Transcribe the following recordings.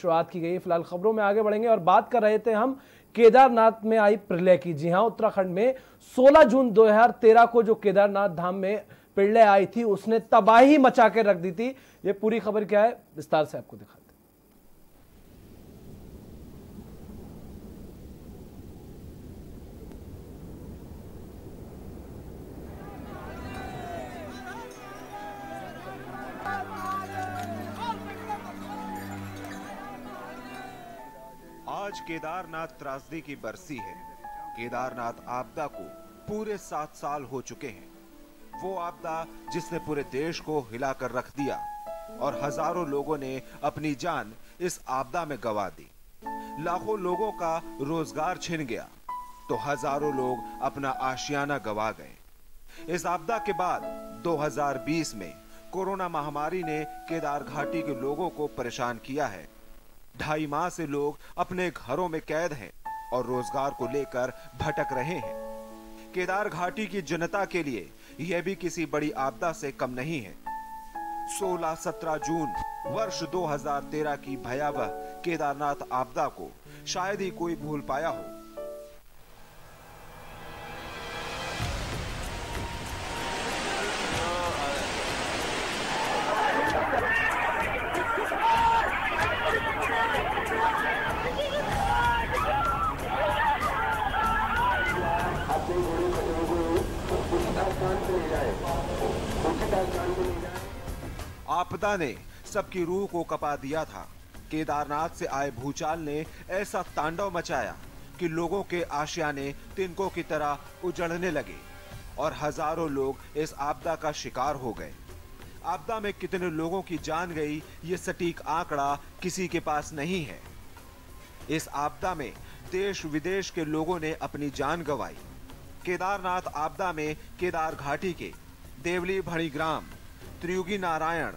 शुरुआत की गई। फिलहाल खबरों में आगे बढ़ेंगे और बात कर रहे थे हम केदारनाथ में आई प्रलय की। जी हां, उत्तराखंड में 16 जून 2013 को जो केदारनाथ धाम में प्रलय आई थी उसने तबाही मचा के रख दी थी। ये पूरी खबर क्या है, विस्तार से आपको दिखाते हैं। आज केदारनाथ त्रासदी की बरसी है। केदारनाथ आपदा को पूरे 7 साल हो चुके हैं। वो आपदा जिसने पूरे देश को हिलाकर रख दिया और हजारों लोगों ने अपनी जान इस आपदा में गंवा दी। लाखों लोगों का रोजगार छिन गया तो हजारों लोग अपना आशियाना गंवा गए। इस आपदा के बाद 2020 में कोरोना महामारी ने केदार घाटी के लोगों को परेशान किया है। 2.5 माह से लोग अपने घरों में कैद हैं और रोजगार को लेकर भटक रहे हैं। केदार घाटी की जनता के लिए यह भी किसी बड़ी आपदा से कम नहीं है। 16-17 जून वर्ष 2013 की भयावह केदारनाथ आपदा को शायद ही कोई भूल पाया हो। आपदा ने सबकी रूह को कपा दिया था। केदारनाथ से आए भूचाल ने ऐसा तांडव मचाया कि लोगों के आशियाने तिनकों की तरह उजड़ने लगे और हजारों लोग इस आपदा का शिकार हो गए। आपदा में कितने लोगों की जान गई ये सटीक आंकड़ा किसी के पास नहीं है। इस आपदा में देश विदेश के लोगों ने अपनी जान गंवाई। केदारनाथ आपदा में केदार घाटी के देवली भणी ग्राम, त्रियुगी नारायण,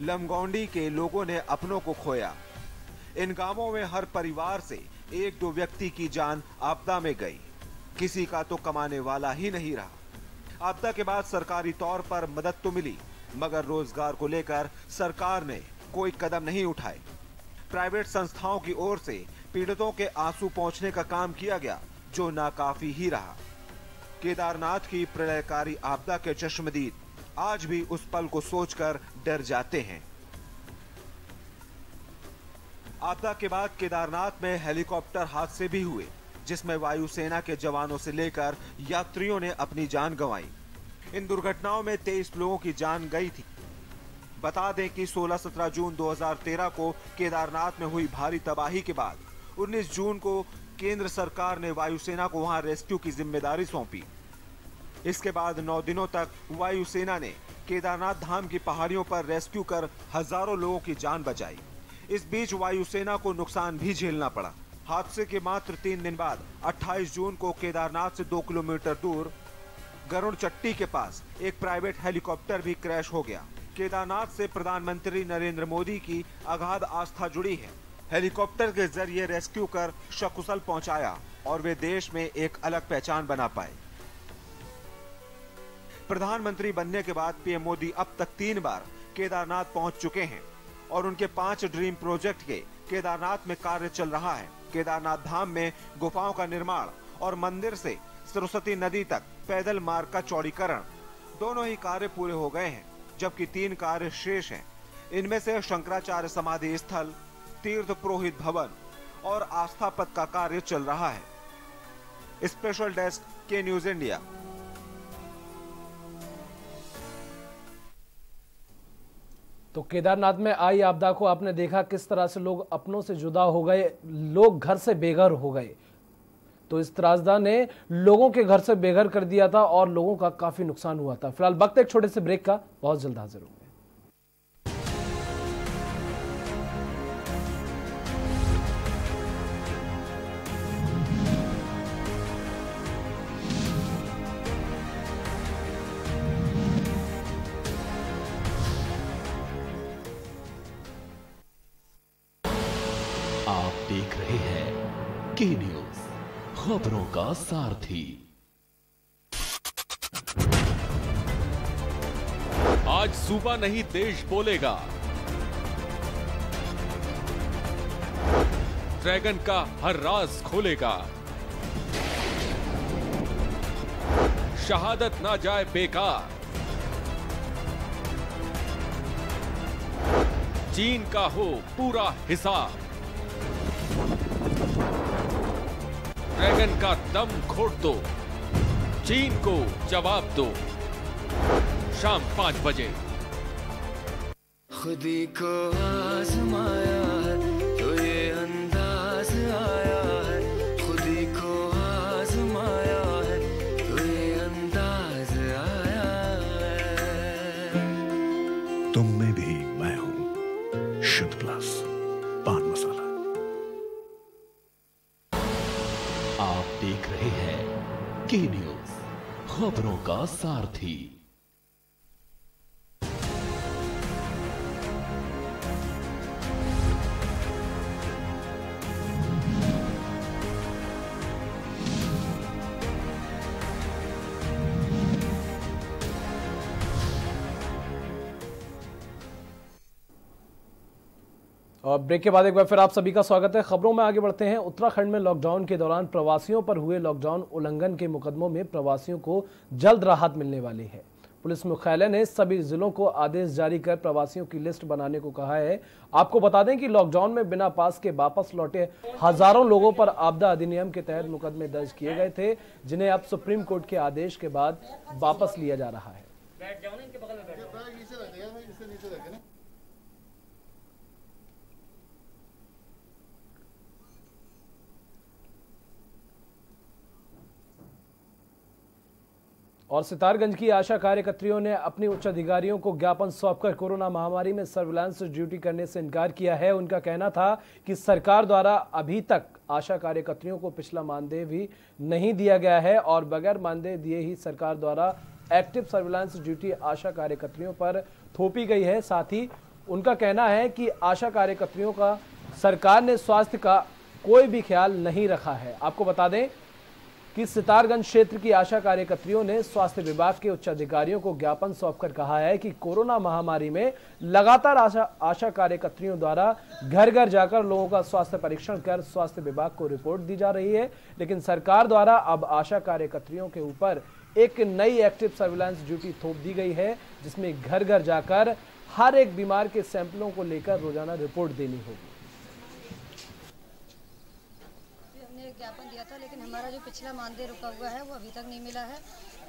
लमगौंडी के लोगों ने अपनों को खोया। इन गांवों में हर परिवार से 1-2 व्यक्ति की जान आपदा में गई। किसी का तो कमाने वाला ही नहीं रहा। आपदा के बाद सरकारी तौर पर मदद तो मिली मगर रोजगार को लेकर सरकार ने कोई कदम नहीं उठाए। प्राइवेट संस्थाओं की ओर से पीड़ितों के आंसू पहुंचने का काम किया गया जो नाकाफी ही रहा। केदारनाथ की प्रलयकारी आपदा के चश्मदीद आज भी उस पल को सोचकर डर जाते हैं। आपदा के बाद केदारनाथ में हेलीकॉप्टर हादसे भी हुए जिसमें वायुसेना के जवानों से लेकर यात्रियों ने अपनी जान गंवाई। इन दुर्घटनाओं में 23 लोगों की जान गई थी। बता दें कि 16-17 जून 2013 को केदारनाथ में हुई भारी तबाही के बाद 19 जून को केंद्र सरकार ने वायुसेना को वहां रेस्क्यू की जिम्मेदारी सौंपी। इसके बाद 9 दिनों तक वायुसेना ने केदारनाथ धाम की पहाड़ियों पर रेस्क्यू कर हजारों लोगों की जान बचाई। इस बीच वायुसेना को नुकसान भी झेलना पड़ा। हादसे के मात्र 3 दिन बाद 28 जून को केदारनाथ से 2 किलोमीटर दूर गरुड़ चट्टी के पास एक प्राइवेट हेलीकॉप्टर भी क्रैश हो गया। केदारनाथ से प्रधानमंत्री नरेंद्र मोदी की अगाध आस्था जुड़ी है। हेलीकॉप्टर के जरिए रेस्क्यू कर सकुशल पहुंचाया और वे देश में एक अलग पहचान बना पाए। प्रधानमंत्री बनने के बाद पीएम मोदी अब तक 3 बार केदारनाथ पहुंच चुके हैं और उनके 5 ड्रीम प्रोजेक्ट के केदारनाथ में कार्य चल रहा है। केदारनाथ धाम में गुफाओं का निर्माण और मंदिर से सरस्वती नदी तक पैदल मार्ग का चौड़ीकरण दोनों ही कार्य पूरे हो गए हैं जबकि 3 कार्य शेष हैं। इनमें से शंकराचार्य समाधि स्थल, तीर्थ पुरोहित भवन और आस्था पथ का कार्य चल रहा है। स्पेशल डेस्क के न्यूज इंडिया। तो केदारनाथ में आई आपदा को आपने देखा किस तरह से लोग अपनों से जुदा हो गए, लोग घर से बेघर हो गए। तो इस त्रासदा ने लोगों के घर से बेघर कर दिया था और लोगों का काफी नुकसान हुआ था। फिलहाल वक्त एक छोटे से ब्रेक का, बहुत जल्द हाजिर होंगे। आप देख रहे हैं के न्यूज, खबरों का सारथी। आज सूबा नहीं देश बोलेगा। ड्रैगन का हर राज खोलेगा। शहादत ना जाए बेकार। चीन का हो पूरा हिसाब। ड्रैगन का दम घोट दो, चीन को जवाब दो। शाम 5 बजे। खुदी को आजमाया है तो ये अंदाज आया है, खुदी को आजमाया है तो ये अंदाज आया है। तुम में भी मैं हूं, शुद्ध प्लस पान मसाला। आप देख रहे हैं के न्यूज, खबरों का सारथी। और ब्रेक के बाद एक बार फिर आप सभी का स्वागत है। खबरों में आगे बढ़ते हैं। उत्तराखंड में लॉकडाउन के दौरान प्रवासियों पर हुए लॉकडाउन उल्लंघन के मुकदमों में प्रवासियों को जल्द राहत मिलने वाली है। पुलिस मुख्यालय ने सभी जिलों को आदेश जारी कर प्रवासियों की लिस्ट बनाने को कहा है। आपको बता दें कि लॉकडाउन में बिना पास के वापस लौटे हजारों लोगों पर आपदा अधिनियम के तहत मुकदमे दर्ज किए गए थे, जिन्हें अब सुप्रीम कोर्ट के आदेश के बाद वापस लिया जा रहा है। और सितारगंज की आशा कार्यकर्त्रियों ने अपनी उच्च अधिकारियों को ज्ञापन सौंपकर कोरोना महामारी में सर्विलांस ड्यूटी करने से इनकार किया है। उनका कहना था कि सरकार द्वारा अभी तक आशा कार्यकर्त्रियों को पिछला मानदेय भी नहीं दिया गया है और बगैर मानदेय दिए ही सरकार द्वारा एक्टिव सर्विलांस ड्यूटी आशा कार्यकर्त्रियों पर थोपी गई है। साथ ही उनका कहना है कि आशा कार्यकर्त्रियों का सरकार ने स्वास्थ्य का कोई भी ख्याल नहीं रखा है। आपको बता दें कि सितारगंज क्षेत्र की आशा कार्यकर्त्रियों ने स्वास्थ्य विभाग के उच्च अधिकारियों को ज्ञापन सौंपकर कहा है कि कोरोना महामारी में लगातार आशा कार्यकर्त्रियों द्वारा घर घर जाकर लोगों का स्वास्थ्य परीक्षण कर स्वास्थ्य विभाग को रिपोर्ट दी जा रही है, लेकिन सरकार द्वारा अब आशा कार्यकर्त्रियों के ऊपर एक नई एक्टिव सर्विलांस ड्यूटी थोप दी गई है, जिसमें घर घर जाकर हर एक बीमार के सैंपलों को लेकर रोजाना रिपोर्ट देनी होगी। ज्ञापन दिया था, लेकिन हमारा जो पिछला मानदेय रुका हुआ है वो अभी तक नहीं मिला है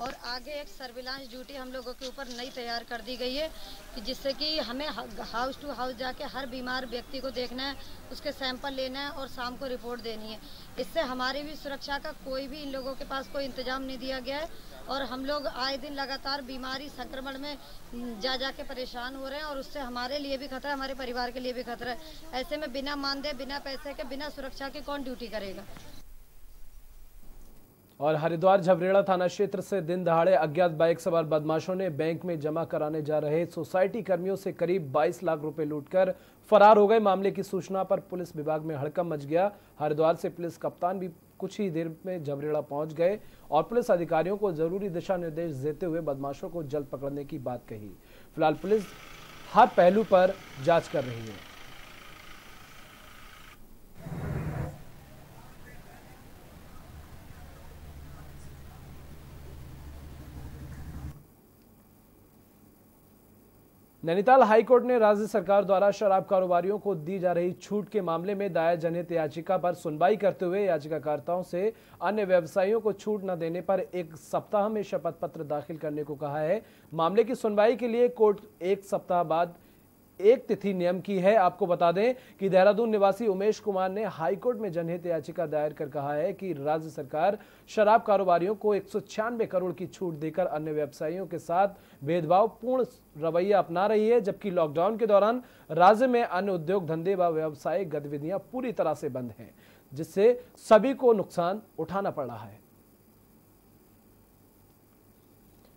और आगे एक सर्विलांस ड्यूटी हम लोगों के ऊपर नई तैयार कर दी गई है कि जिससे कि हमें हाउस टू हाउस जाके हर बीमार व्यक्ति को देखना है, उसके सैंपल लेना है और शाम को रिपोर्ट देनी है। इससे हमारी भी सुरक्षा का कोई भी इन लोगों के पास कोई इंतजाम नहीं दिया गया है और हम लोग आए दिन लगातार बीमारी संक्रमण में जाके परेशान हो रहे हैं और उससे हमारे लिए भी खतरा है, हमारे परिवार के लिए भी खतरा है। ऐसे में बिना मानदेय, बिना पैसे के, बिना सुरक्षा के कौन ड्यूटी करेगा। और हरिद्वार झबरेड़ा थाना क्षेत्र से दिन दहाड़े अज्ञात बाइक सवार बदमाशों ने बैंक में जमा कराने जा रहे सोसाइटी कर्मियों से करीब 22 लाख रुपए लूटकर फरार हो गए। मामले की सूचना पर पुलिस विभाग में हड़कंप मच गया। हरिद्वार से पुलिस कप्तान भी कुछ ही देर में झबरेड़ा पहुंच गए और पुलिस अधिकारियों को जरूरी दिशा निर्देश देते हुए बदमाशों को जल्द पकड़ने की बात कही। फिलहाल पुलिस हर पहलू पर जांच कर रही है। नैनीताल हाईकोर्ट ने राज्य सरकार द्वारा शराब कारोबारियों को दी जा रही छूट के मामले में दायर जनहित याचिका पर सुनवाई करते हुए याचिकाकर्ताओं से अन्य व्यवसायियों को छूट न देने पर 1 सप्ताह में शपथ पत्र दाखिल करने को कहा है। मामले की सुनवाई के लिए कोर्ट 1 सप्ताह बाद एक तिथि नियम की है। आपको बता दें कि देहरादून निवासी उमेश कुमार ने हाईकोर्ट में जनहित याचिका दायर कर कहा है कि राज्य सरकार शराब कारोबारियों को 196 करोड़ की छूट देकर अन्य व्यवसायियों के साथ भेदभावपूर्ण रवैया अपना रही है, जबकि लॉकडाउन के दौरान राज्य में अन्य उद्योग धंधे व व्यावसायिक गतिविधियां पूरी तरह से बंद हैं, जिससे सभी को नुकसान उठाना पड़ रहा है।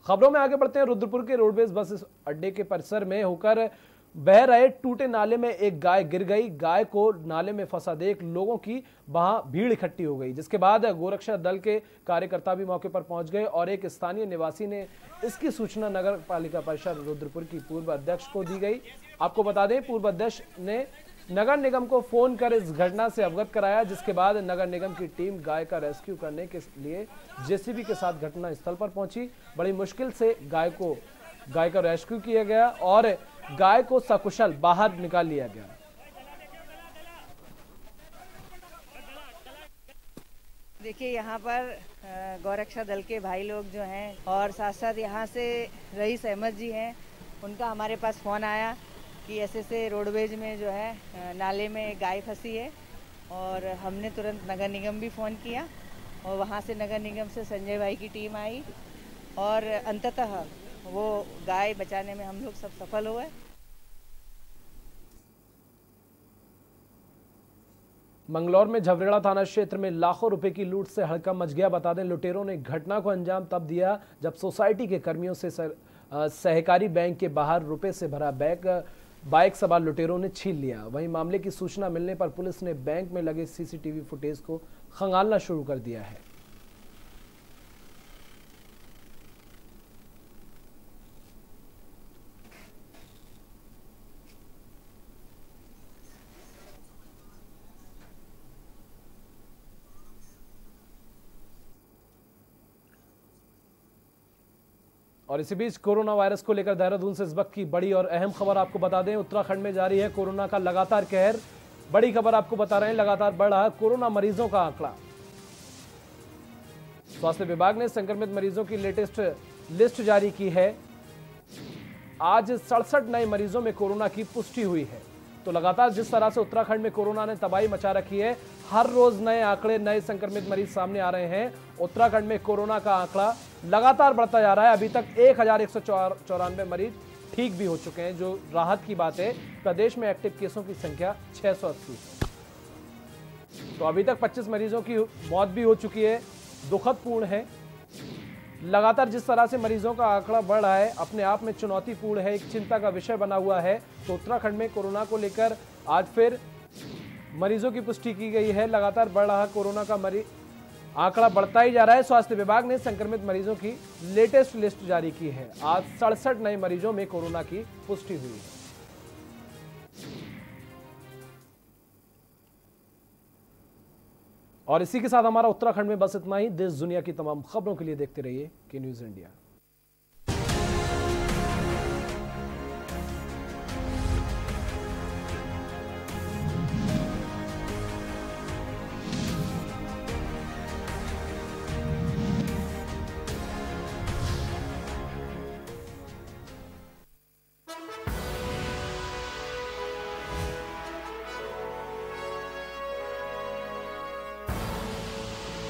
खबरों में आगे बढ़ते हैं। रुद्रपुर के रोडवेज बस अड्डे के परिसर में होकर बह रहे टूटे नाले में एक गाय गिर गई। गाय को नाले में फंसा देख लोगों की वहां भीड़ इकट्ठी हो गई, जिसके बाद गोरक्षा दल के कार्यकर्ता भी मौके पर पहुंच गए और एक स्थानीय निवासी ने इसकी सूचना नगर पालिका परिषद रुद्रपुर की पूर्व अध्यक्ष को दी गई। आपको बता दें पूर्व अध्यक्ष ने नगर निगम को फोन कर इस घटना से अवगत कराया, जिसके बाद नगर निगम की टीम गाय का रेस्क्यू करने के लिए जेसीबी के साथ घटना स्थल पर पहुंची। बड़ी मुश्किल से गाय का रेस्क्यू किया गया और गाय को सकुशल बाहर निकाल लिया गया। देखिए, यहाँ पर गौरक्षा दल के भाई लोग जो हैं और साथ साथ यहाँ से रईस अहमद जी हैं, उनका हमारे पास फ़ोन आया कि ऐसे रोडवेज में जो है नाले में गाय फंसी है और हमने तुरंत नगर निगम भी फ़ोन किया और वहाँ से नगर निगम से संजय भाई की टीम आई और अंततः वो गाय बचाने में हम लोग सब सफल हुए। मंगलौर में झवरेड़ा थाना क्षेत्र में लाखों रुपए की लूट से हड़कंप मच गया। बता दें, लुटेरों ने घटना को अंजाम तब दिया जब सोसाइटी के कर्मियों से सहकारी बैंक के बाहर रुपए से भरा बाइक सवार लुटेरों ने छीन लिया। वहीं मामले की सूचना मिलने पर पुलिस ने बैंक में लगे सीसीटीवी फुटेज को खंगालना शुरू कर दिया है। और इसी बीच कोरोना वायरस को लेकर देहरादून से इस वक्त की बड़ी और अहम खबर आपको बता दें, उत्तराखंड में जारी है कोरोना का लगातार कहर। बड़ी खबर आपको बता रहे हैं, लगातार बढ़ रहा है कोरोना मरीजों का आंकड़ा। स्वास्थ्य विभाग ने संक्रमित मरीजों की लेटेस्ट लिस्ट जारी की है। आज 67 नए मरीजों में कोरोना की पुष्टि हुई है। तो लगातार जिस तरह से उत्तराखंड में कोरोना ने तबाही मचा रखी है, हर रोज नए आंकड़े, नए संक्रमित मरीज सामने आ रहे हैं। उत्तराखंड में कोरोना का आंकड़ा लगातार बढ़ता जा रहा है। अभी तक 1194 मरीज ठीक भी हो चुके हैं, जो राहत की बात है। प्रदेश में एक्टिव केसों की संख्या 680 है। तो अभी तक 25 मरीजों की मौत भी हो चुकी है, दुखदपूर्ण है। लगातार जिस तरह से मरीजों का आंकड़ा बढ़ रहा है, अपने आप में चुनौतीपूर्ण है, एक चिंता का विषय बना हुआ है। तो उत्तराखंड में कोरोना को लेकर आज फिर मरीजों की पुष्टि की गई है। लगातार बढ़ रहा कोरोना का आंकड़ा बढ़ता ही जा रहा है। स्वास्थ्य विभाग ने संक्रमित मरीजों की लेटेस्ट लिस्ट जारी की है। आज 67 नए मरीजों में कोरोना की पुष्टि हुई है। और इसी के साथ हमारा उत्तराखंड में बस इतना ही। देश दुनिया की तमाम खबरों के लिए देखते रहिए के न्यूज इंडिया।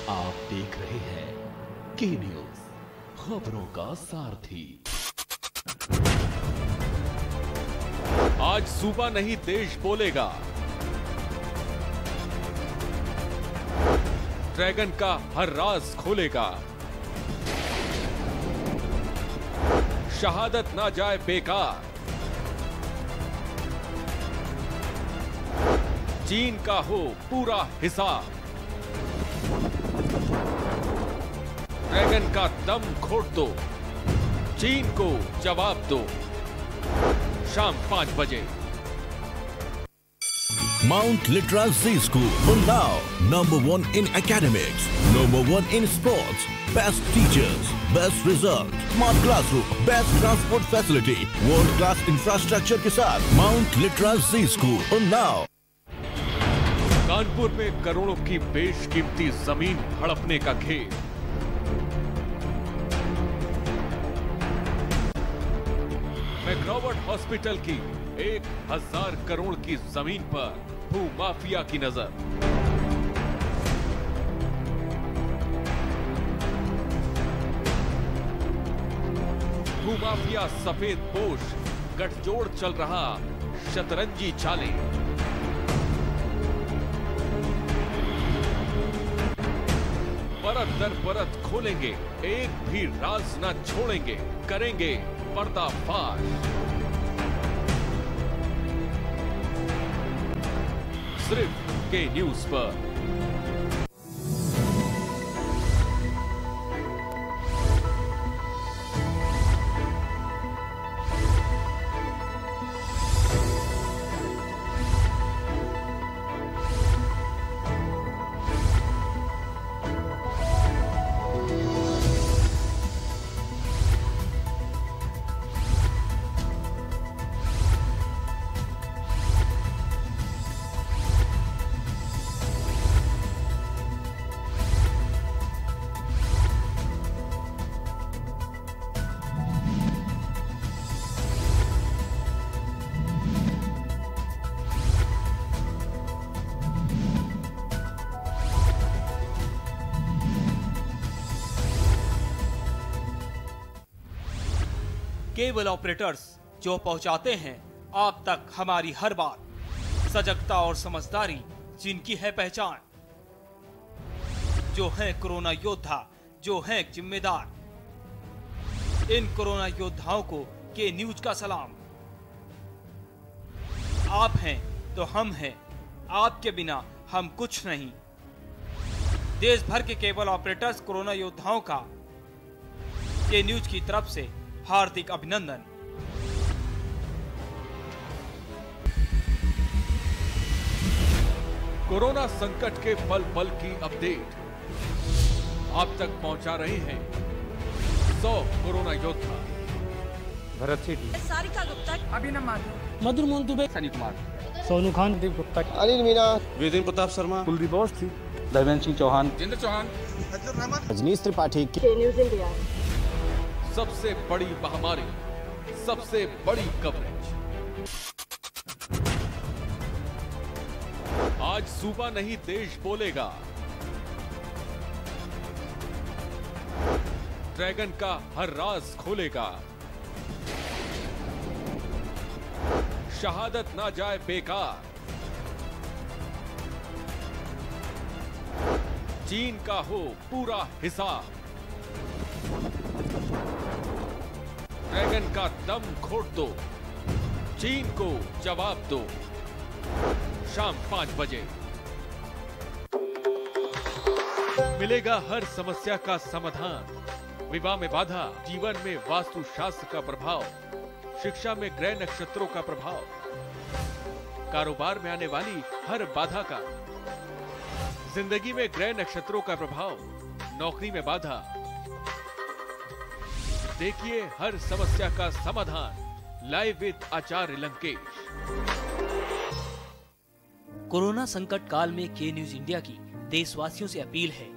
आप देख रहे हैं के न्यूज, खबरों का सारथी। आज सूबा नहीं देश बोलेगा। ड्रैगन का हर राज खोलेगा। शहादत ना जाए बेकार। चीन का हो पूरा हिसाब। ड्रैगन का दम घोट दो, चीन को जवाब दो। शाम 5 बजे। Mount Litra Z School, Unnao, #1 in academics, #1 in sports, best teachers, best result, smart classroom, best transport facility, world class infrastructure के साथ Mount Litra Z School, Unnao। Kanpur में करोड़ों की बेशकीमती जमीन हड़पने का खेल। मैक्रोवर्ट हॉस्पिटल की 1000 करोड़ की जमीन पर भूमाफिया की नजर। भूमाफिया सफेद पोश गठजोड़ चल रहा शतरंजी चालें। परत दर परत खोलेंगे, एक भी राज न छोड़ेंगे, करेंगे पर्दाफाश। सिर्फ के न्यूज पर। केबल ऑपरेटर्स जो पहुंचाते हैं आप तक हमारी हर बात, सजगता और समझदारी जिनकी है पहचान, जो हैं कोरोना योद्धा, जो हैं जिम्मेदार, इन कोरोना योद्धाओं को के न्यूज का सलाम। आप हैं तो हम हैं, आपके बिना हम कुछ नहीं। देश भर के केबल ऑपरेटर्स कोरोना योद्धाओं का के न्यूज की तरफ से हार्दिक अभिनंदन। कोरोना संकट के पल पल की अपडेट आप तक पहुंचा रहे हैं 100 कोरोना योद्धा। भरत सेठी, सारिका गुप्ता, अभिनव माथुर, मधुर मोहन दुबे, सनी कुमार, सोनू खान, दीप गुप्ता, अनिल मीना, वेदेंद्र प्रताप शर्मा, कुलदीप अवस्थी, धर्मेंद्र सिंह चौहान, जिंद्र चौहान, रजनीश त्रिपाठी। News India. सबसे बड़ी महामारी, सबसे बड़ी कवरेज। आज सूबा नहीं देश बोलेगा। ड्रैगन का हर राज खोलेगा। शहादत ना जाए बेकार। चीन का हो पूरा हिसाब। ड्रैगन का दम घोट दो, चीन को जवाब दो। शाम 5 बजे मिलेगा हर समस्या का समाधान। विवाह में बाधा, जीवन में वास्तु शास्त्र का प्रभाव, शिक्षा में ग्रह नक्षत्रों का प्रभाव, कारोबार में आने वाली हर बाधा का, जिंदगी में ग्रह नक्षत्रों का प्रभाव, नौकरी में बाधा। देखिए हर समस्या का समाधान live with Acharya Lankesh. Corona संकट काल में के न्यूज इंडिया की देशवासियों से अपील है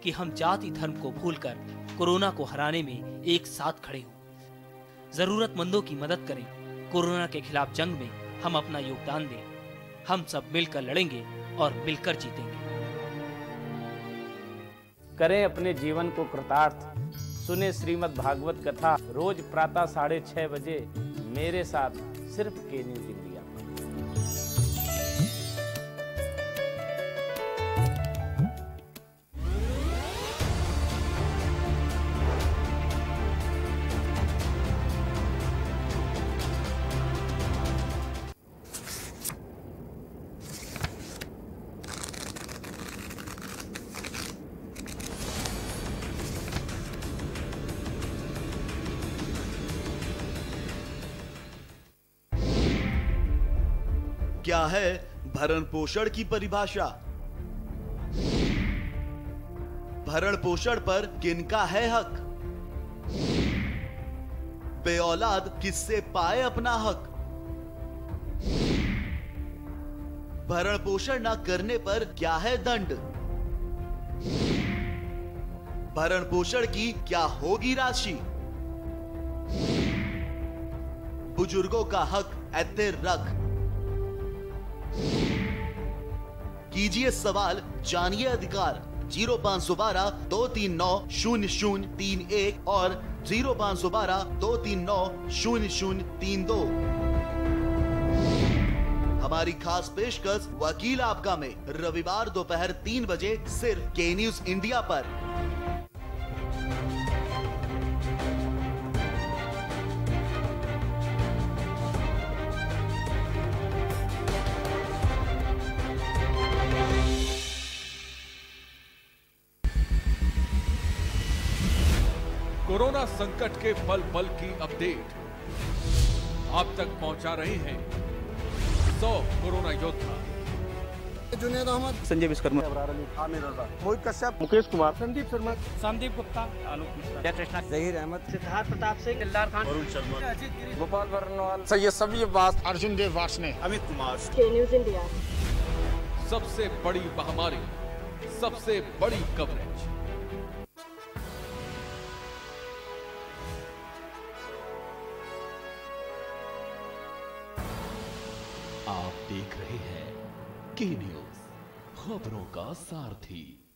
कि हम जाति धर्म को भूलकर कोरोना को हराने में एक साथ खड़े हों। जरूरतमंदों की मदद करें। कोरोना के खिलाफ जंग में हम अपना योगदान दें। हम सब मिलकर लड़ेंगे और मिलकर जीतेंगे। करें अपने जीवन को कृतार्थ। सुने श्रीमद् भागवत कथा रोज प्रातः 6:30 बजे मेरे साथ सिर्फ के न्यूज इंडिया। क्या है भरण पोषण की परिभाषा? भरण पोषण पर किनका है हक? बेऔलाद किससे पाए अपना हक? भरण पोषण न करने पर क्या है दंड? भरण पोषण की क्या होगी राशि? बुजुर्गों का हक ऐते रख। कीजिए सवाल, जानिए अधिकार। 0512 239 0031 और 0512 239 0032। हमारी खास पेशकश वकील आपका में रविवार दोपहर 3 बजे सिर्फ के न्यूज इंडिया पर। कोरोना संकट के पल पल की अपडेट आप तक पहुंचा रहे हैं 100 कोरोना योद्धा। जुनेद अहमद, संजय विश्वकर्मा, आमिर रजा, मोहित कश्यप, मुकेश कुमार, संदीप शर्मा, संदीप गुप्ता, आलोक मिश्रा, जयकृष्णा, जहीर अहमद, सिद्धार्थ प्रताप सिंह, दिलदार खान, वरुण शर्मा, गोपाल वर्णवाल, सैयद सभी बात, अर्जुन देव वार्ष्णे, अमित कुमार। के न्यूज़ इंडिया। सबसे बड़ी महामारी, सबसे बड़ी कवरेज। आप देख रहे हैं के न्यूज, खबरों का सारथी।